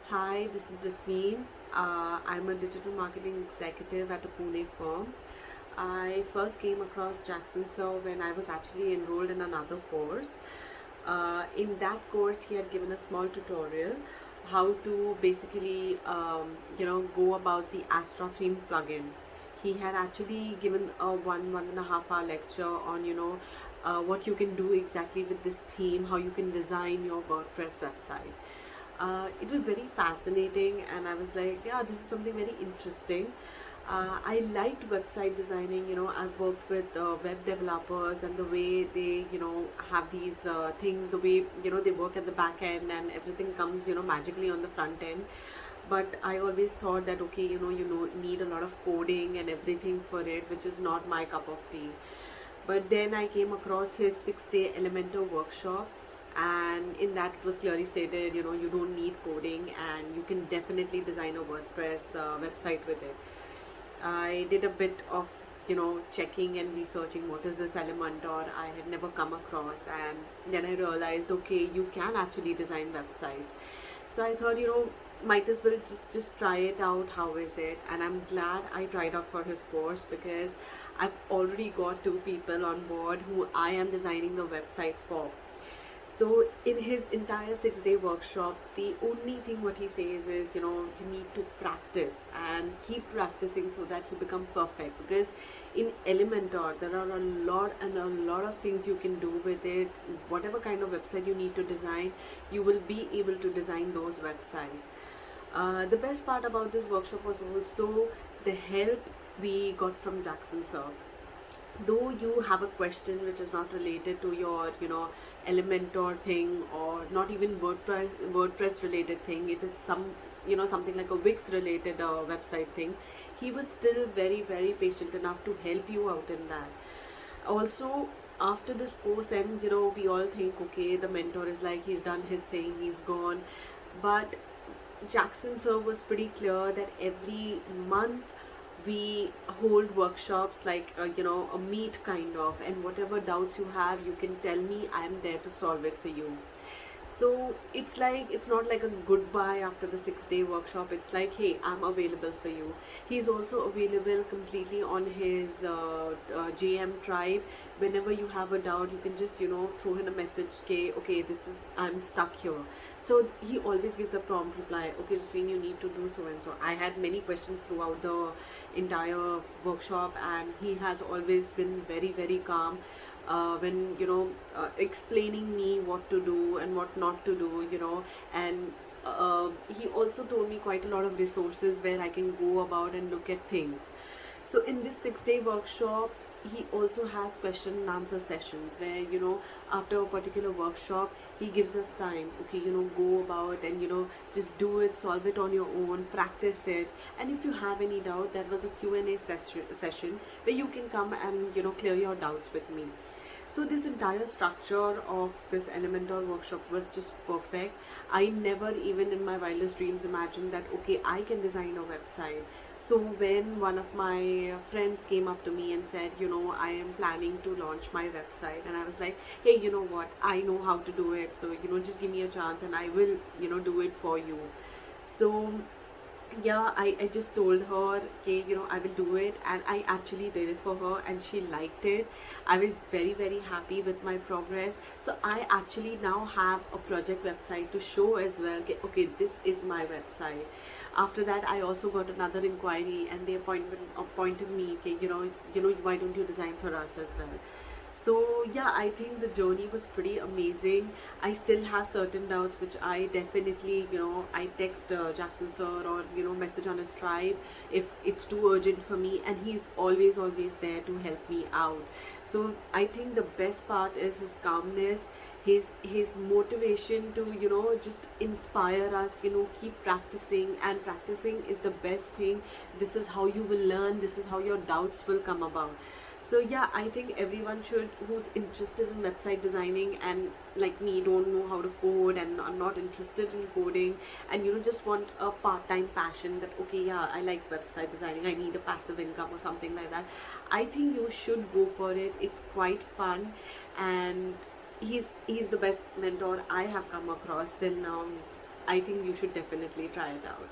Hi, this is Jasveen. I'm a digital marketing executive at a Pune firm. I first came across Jackson Sir when I was actually enrolled in another course. In that course, he had given a small tutorial how to basically, go about the Astra theme plugin. He had actually given a one and a half hour lecture on, what you can do exactly with this theme, how you can design your WordPress website. It was very fascinating, and I was like, yeah, this is something very interesting. I liked website designing. I've worked with web developers, and the way they, have these things, the way, they work at the back end, and everything comes, magically on the front end. But I always thought that, okay, need a lot of coding and everything for it, which is not my cup of tea. But then I came across his 6-day Elementor workshop, and in that it was clearly stated, you don't need coding and you can definitely design a WordPress website with it. I did a bit of checking and researching what is this Elementor. I had never come across, and then I realized, okay, you can actually design websites. So I thought, might as well just try it out. How is it? And I'm glad I tried out for his course, because I've already got 2 people on board who I am designing the website for. So in his entire 6-day workshop, the only thing what he says is, you need to practice and keep practicing so that you become perfect. Because in Elementor, there are a lot of things you can do with it. Whatever kind of website you need to design, you will be able to design those websites. The best part about this workshop was also the help we got from Jackson Sir. Though you have a question which is not related to your Elementor thing, or not even WordPress related thing, it is something like a Wix related website thing, he was still very, very patient enough to help you out in that. Also, after this course ends, we all think, okay, the mentor is like, he's done his thing, he's gone. But Jackson Sir was pretty clear that every month we hold workshops, like a meet kind of, and whatever doubts you have, you can tell me. I'm there to solve it for you. So it's not like a goodbye after the 6-day workshop. It's like, hey, I'm available for you. He's also available completely on his JM tribe. Whenever you have a doubt, you can just throw in a message, okay, I'm stuck here. So he always gives a prompt reply. Okay, Jasveen, you need to do so and so. I had many questions throughout the entire workshop, and he has always been very, very calm when explaining me what to do and what not to do, and he also told me quite a lot of resources where I can go about and look at things. So in this 6-day workshop, he also has question and answer sessions where after a particular workshop, he gives us time. Okay, go about and just do it, solve it on your own, practice it. And if you have any doubt, there was a Q&A session where you can come and clear your doubts with me. So this entire structure of this Elementor workshop was just perfect. I never even in my wildest dreams imagined that, okay, I can design a website. So when one of my friends came up to me and said, I am planning to launch my website, and I was like, hey, you know what, I know how to do it. So, just give me a chance and I will, do it for you. So yeah, I just told her, okay, I will do it, and I actually did it for her, and she liked it. I was very, very happy with my progress. So I actually now have a project website to show as well. Okay, this is my website. After that, I also got another inquiry, and they appointed me, okay, why don't you design for us as well? So yeah, I think the journey was pretty amazing. I still have certain doubts, which I definitely, I text Jackson Sir, or message on his tribe if it's too urgent for me, and he's always there to help me out. So I think the best part is his calmness, his motivation to just inspire us, keep practicing, and practicing is the best thing. This is how you will learn, this is how your doubts will come about. So yeah, I think everyone should, who's interested in website designing and like me, don't know how to code and are not interested in coding, and just want a part-time passion that, okay, yeah, I like website designing, I need a passive income or something like that, I think you should go for it. It's quite fun, and he's the best mentor I have come across till now. I think you should definitely try it out.